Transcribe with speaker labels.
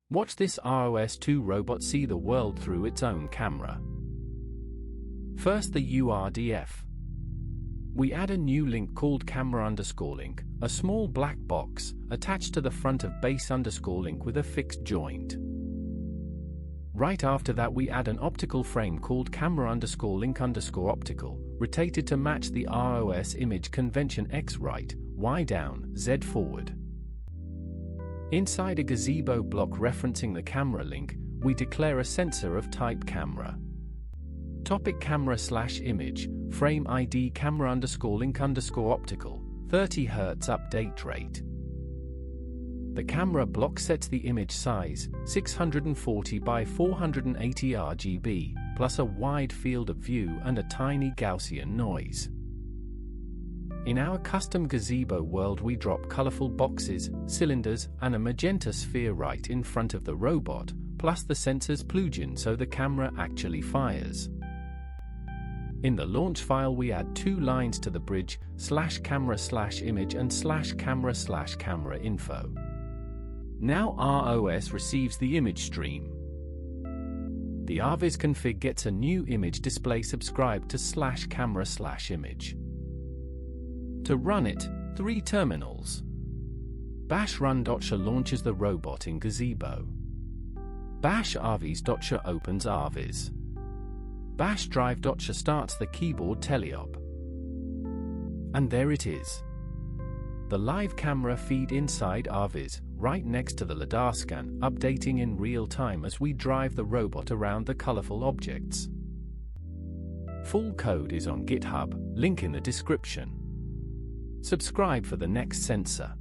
Speaker 1: Watch this ROS2 robot see the world through its own camera. First, the URDF. We add a new link called camera_link, a small black box, attached to the front of base_link with a fixed joint. Right after that we add an optical frame called camera_link_optical, rotated to match the ROS image convention X right, Y down, Z forward. Inside a Gazebo block referencing the camera link, we declare a sensor of type camera. Topic camera/image, frame ID camera_link_optical, 30 Hz update rate. The camera block sets the image size, 640 by 480 RGB, plus a wide field of view and a tiny Gaussian noise. In our custom Gazebo world we drop colorful boxes, cylinders, and a magenta sphere right in front of the robot, plus the sensor's plugin so the camera actually fires. In the launch file we add 2 lines to the bridge, /camera/image and /camera/camera info. Now ROS receives the image stream. The RViz config gets a new image display subscribed to /camera/image. To run it, 3 terminals. Bash run.sh launches the robot in Gazebo. Bash RViz.sh opens RViz. Bash drive.sh starts the keyboard teleop. And there it is. The live camera feed inside RViz, right next to the LiDAR scan, updating in real time as we drive the robot around the colorful objects. Full code is on GitHub, link in the description. Subscribe for the next sensor.